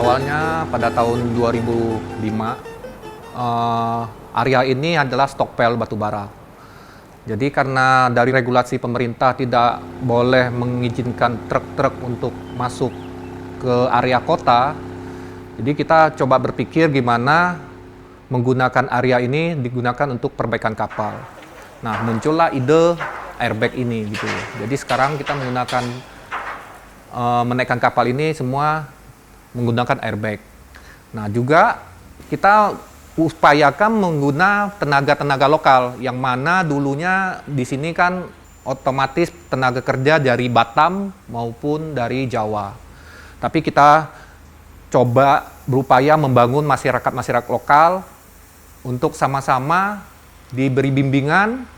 Awalnya pada tahun 2005, area ini adalah stockpile batubara. Jadi karena dari regulasi pemerintah tidak boleh mengizinkan truk-truk untuk masuk ke area kota, jadi kita coba berpikir gimana menggunakan area ini digunakan untuk perbaikan kapal. Nah, muncullah ide airbag ini gitu. Jadi sekarang kita menggunakan menaikkan kapal ini semua menggunakan airbag. Nah, juga kita upayakan menggunakan tenaga-tenaga lokal yang mana dulunya di sini kan otomatis tenaga kerja dari Batam maupun dari Jawa. Tapi kita coba berupaya membangun masyarakat lokal untuk sama-sama diberi bimbingan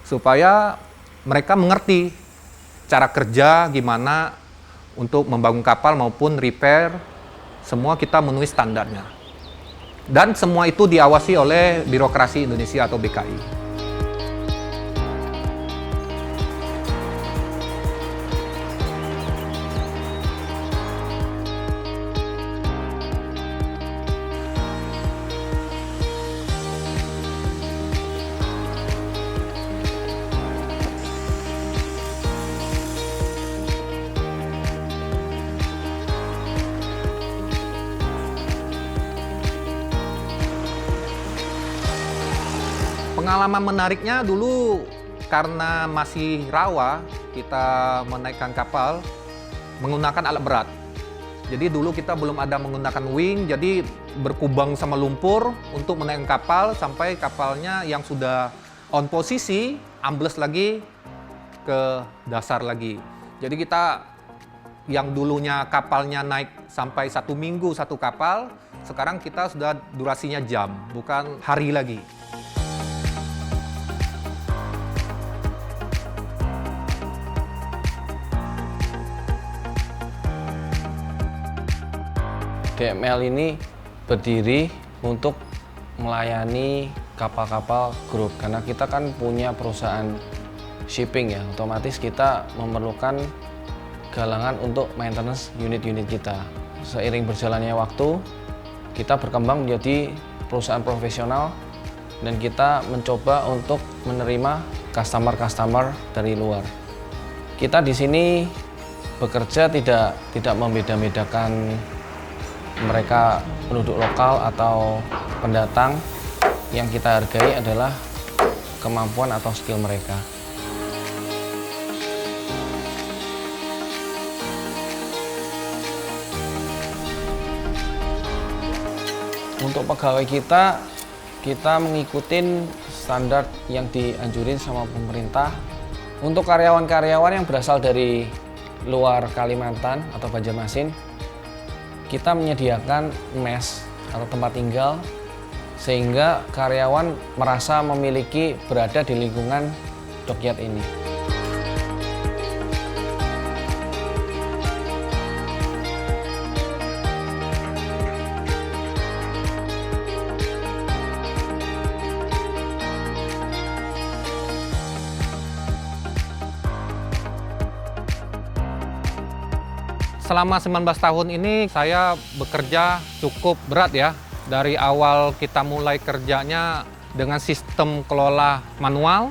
supaya mereka mengerti cara kerja gimana untuk membangun kapal maupun repair. Semua kita memenuhi standarnya. Dan semua itu diawasi oleh birokrasi Indonesia atau BKI. Pengalaman menariknya dulu karena masih rawa, kita menaikkan kapal menggunakan alat berat. Jadi dulu kita belum ada menggunakan wing, jadi berkubang sama lumpur untuk menaikkan kapal sampai kapalnya yang sudah on posisi ambles lagi ke dasar lagi. Jadi kita yang dulunya kapalnya naik sampai 1 minggu satu kapal, sekarang kita sudah durasinya jam, bukan hari lagi. DML ini berdiri untuk melayani kapal-kapal grup karena kita kan punya perusahaan shipping ya, otomatis kita memerlukan galangan untuk maintenance unit-unit kita. Seiring berjalannya waktu, kita berkembang menjadi perusahaan profesional dan kita mencoba untuk menerima customer-customer dari luar. Kita di sini bekerja tidak membeda-bedakan mereka penduduk lokal atau pendatang. Yang kita hargai adalah kemampuan atau skill mereka. Untuk pegawai kita mengikuti standar yang dianjurin sama pemerintah. Untuk karyawan-karyawan yang berasal dari luar Kalimantan atau Banjarmasin, kita menyediakan mes atau tempat tinggal sehingga karyawan merasa memiliki berada di lingkungan dockyard ini. Selama 19 tahun ini saya bekerja cukup berat ya. Dari awal kita mulai kerjanya dengan sistem kelola manual,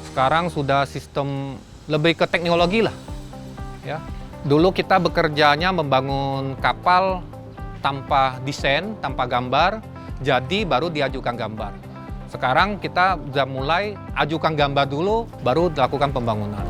sekarang sudah sistem lebih ke teknologi lah. Ya. Dulu kita bekerjanya membangun kapal tanpa desain, tanpa gambar, jadi baru diajukan gambar. Sekarang kita sudah mulai ajukan gambar dulu, baru dilakukan pembangunan.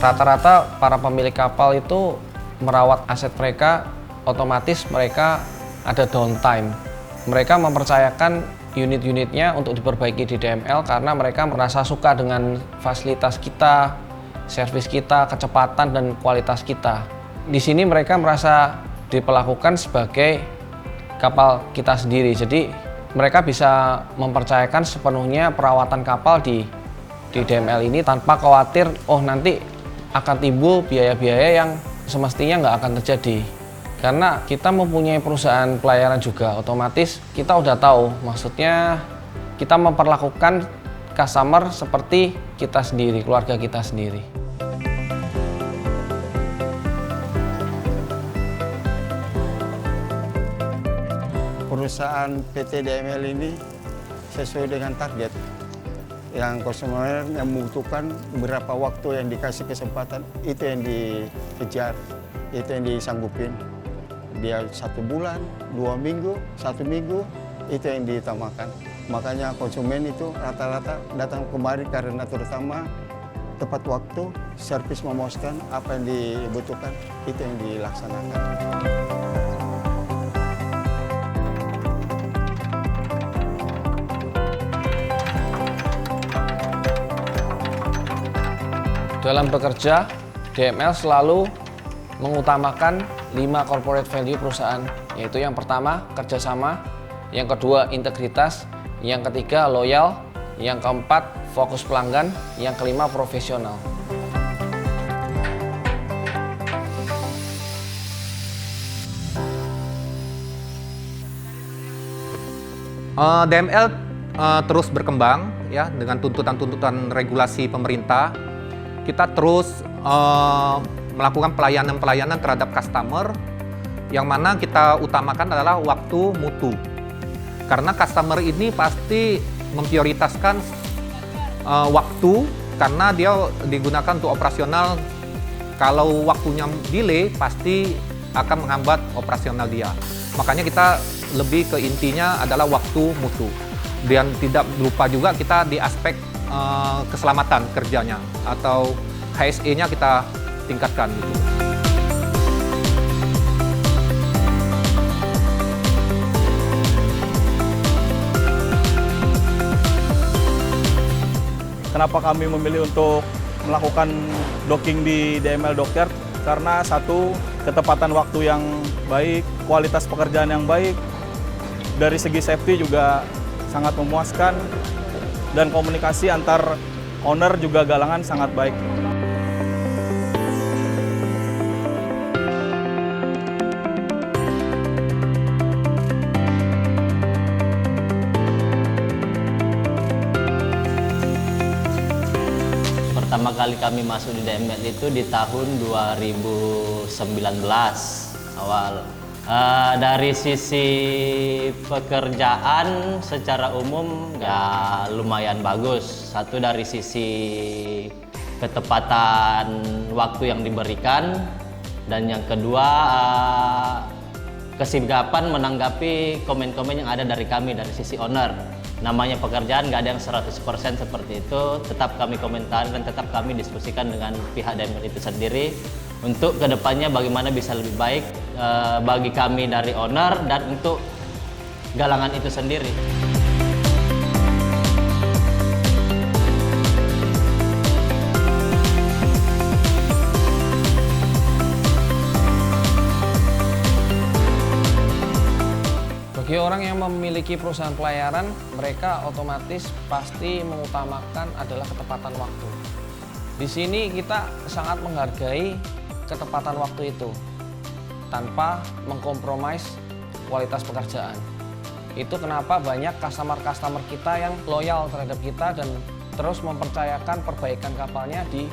Rata-rata para pemilik kapal itu merawat aset mereka, otomatis mereka ada downtime. mereka mempercayakan unit-unitnya untuk diperbaiki di DML karena mereka merasa suka dengan fasilitas kita, servis kita, kecepatan dan kualitas kita. Di sini mereka merasa diperlakukan sebagai kapal kita sendiri. Jadi mereka bisa mempercayakan sepenuhnya perawatan kapal di DML ini tanpa khawatir nanti akan timbul biaya-biaya yang semestinya nggak akan terjadi. Karena kita mempunyai perusahaan pelayaran juga, otomatis kita udah tahu, maksudnya kita memperlakukan customer seperti kita sendiri, keluarga kita sendiri. Perusahaan PT DML ini sesuai dengan target yang konsumen yang membutuhkan berapa waktu yang dikasih kesempatan, itu yang dikejar, itu yang disanggupin. Dia 1 bulan, 2 minggu, 1 minggu, itu yang diutamakan. Makanya konsumen itu rata-rata datang kemari karena terutama tepat waktu, servis memuaskan, apa yang dibutuhkan, itu yang dilaksanakan. Dalam bekerja, DML selalu mengutamakan 5 corporate value perusahaan, yaitu yang pertama kerjasama, yang kedua integritas, yang ketiga loyal, yang keempat fokus pelanggan, yang kelima profesional. DML terus berkembang ya dengan tuntutan-tuntutan regulasi pemerintah. Kita terus melakukan pelayanan-pelayanan terhadap customer yang mana kita utamakan adalah waktu mutu. Karena customer ini pasti memprioritaskan waktu karena dia digunakan untuk operasional. Kalau waktunya delay pasti akan menghambat operasional dia. Makanya kita lebih ke intinya adalah waktu mutu. Dan tidak lupa juga kita di aspek keselamatan kerjanya atau HSE-nya kita tingkatkan gitu. Kenapa kami memilih untuk melakukan docking di DML Dockyard? Karena satu, ketepatan waktu yang baik, kualitas pekerjaan yang baik, dari segi safety juga sangat memuaskan, dan komunikasi antar owner juga galangan sangat baik. Pertama kali kami masuk di DML itu di tahun 2019 awal. Dari sisi pekerjaan secara umum ya lumayan bagus. Satu dari sisi ketepatan waktu yang diberikan, dan yang kedua kesigapan menanggapi komen-komen yang ada dari kami dari sisi owner. Namanya pekerjaan nggak ada yang 100% seperti itu, tetap kami komentari dan tetap kami diskusikan dengan pihak DML itu sendiri untuk kedepannya bagaimana bisa lebih baik bagi kami dari owner dan untuk galangan itu sendiri. Bagi orang yang memiliki perusahaan pelayaran, mereka otomatis pasti mengutamakan adalah ketepatan waktu. Di sini kita sangat menghargai ketepatan waktu itu tanpa mengkompromis kualitas pekerjaan. Itu kenapa banyak customer-customer kita yang loyal terhadap kita dan terus mempercayakan perbaikan kapalnya di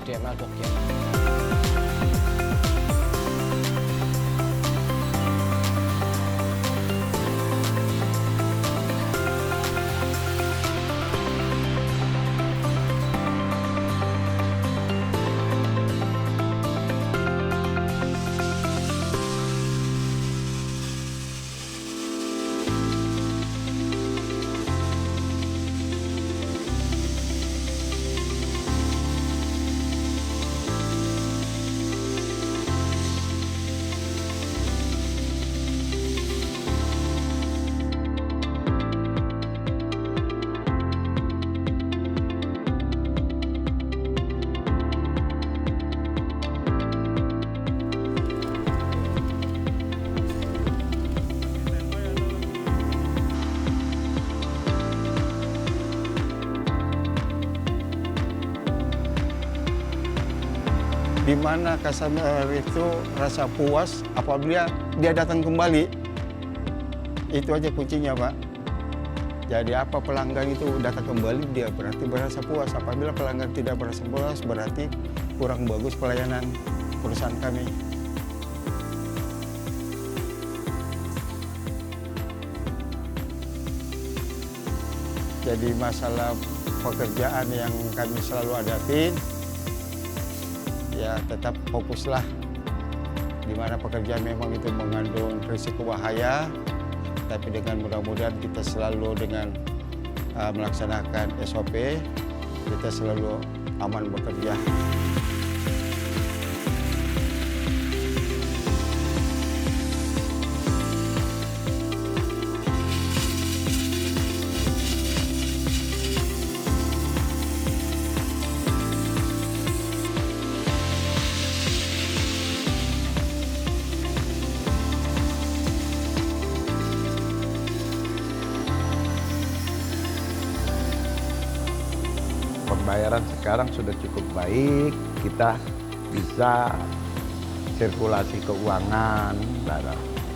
DML Dockyard. di mana customer itu rasa puas apabila dia datang kembali. Itu aja kuncinya, Pak. Jadi apa pelanggan itu datang kembali, dia berarti merasa puas. Apabila pelanggan tidak merasa puas, berarti kurang bagus pelayanan perusahaan kami. Jadi masalah pekerjaan yang kami selalu hadapin, ya tetap fokuslah di mana pekerjaan memang itu mengandung risiko bahaya, tapi dengan mudah-mudahan kita selalu dengan melaksanakan SOP, kita selalu aman bekerja. Pembayaran sekarang sudah cukup baik, kita bisa sirkulasi keuangan,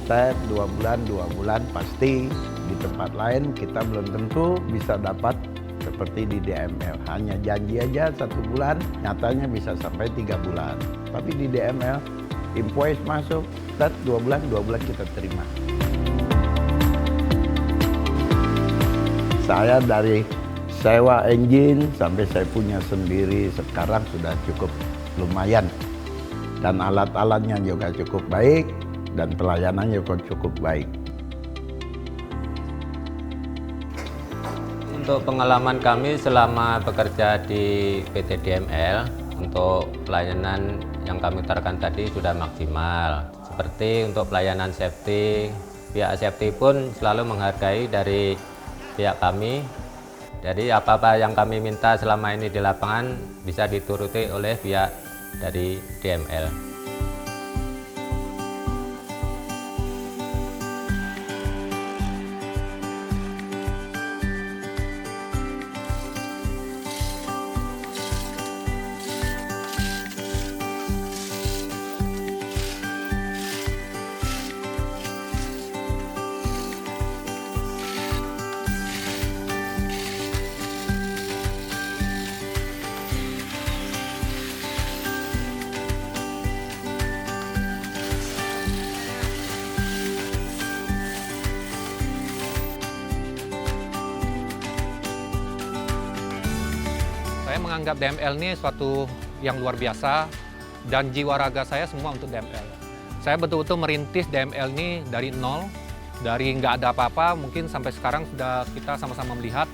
step 2 bulan pasti. Di tempat lain kita belum tentu bisa dapat seperti di DML, hanya janji aja 1 bulan, nyatanya bisa sampai 3 bulan. Tapi di DML, invoice masuk, step 2 bulan kita terima. Saya dari sewa engine sampai saya punya sendiri sekarang sudah cukup lumayan, dan alat-alatnya juga cukup baik dan pelayanannya juga cukup baik. Untuk pengalaman kami selama bekerja di PT DML, untuk pelayanan yang kami utarakan tadi sudah maksimal. Seperti untuk pelayanan safety, pihak safety pun selalu menghargai dari pihak kami. Jadi apa-apa yang kami minta selama ini di lapangan bisa dituruti oleh pihak dari DML. Saya menganggap DML ini suatu yang luar biasa dan jiwa raga saya semua untuk DML. Saya betul-betul merintis DML ini dari nol, dari nggak ada apa-apa, mungkin sampai sekarang sudah kita sama-sama melihat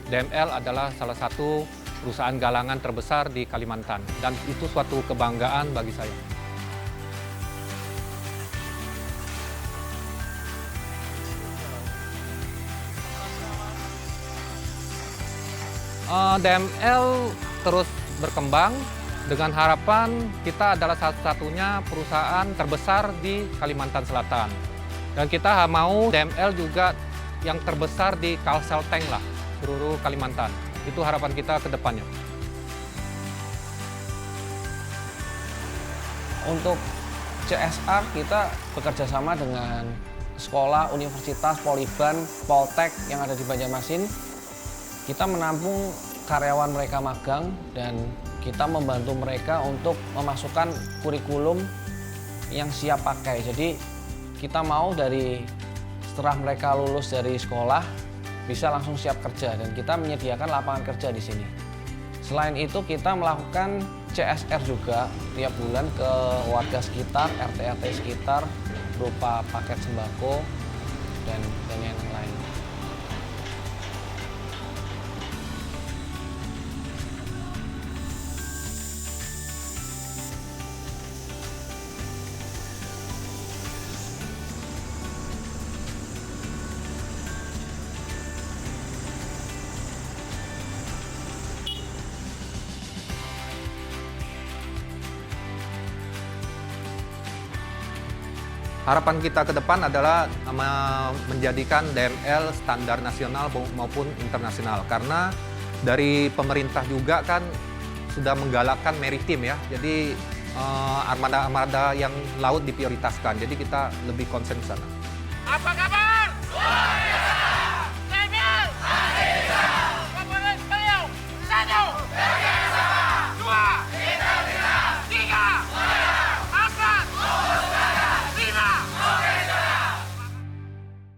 DML adalah salah satu perusahaan galangan terbesar di Kalimantan dan itu suatu kebanggaan bagi saya. DML terus berkembang dengan harapan kita adalah satu-satunya perusahaan terbesar di Kalimantan Selatan. Dan kita mau DML juga yang terbesar di Kalsel Tank lah, seluruh Kalimantan. Itu harapan kita ke depannya. Untuk CSR kita bekerja sama dengan sekolah, universitas, Poliban, Poltek yang ada di Banjarmasin. Kita menampung karyawan mereka magang dan kita membantu mereka untuk memasukkan kurikulum yang siap pakai. Jadi kita mau dari setelah mereka lulus dari sekolah bisa langsung siap kerja dan kita menyediakan lapangan kerja di sini. Selain itu kita melakukan CSR juga tiap bulan ke warga sekitar, RT-RT sekitar berupa paket sembako dan yang lain. Harapan kita ke depan adalah menjadikan DML standar nasional maupun internasional. Karena dari pemerintah juga kan sudah menggalakkan maritim ya. Jadi armada yang laut diprioritaskan. Jadi kita lebih konsen ke sana. Apa kabar?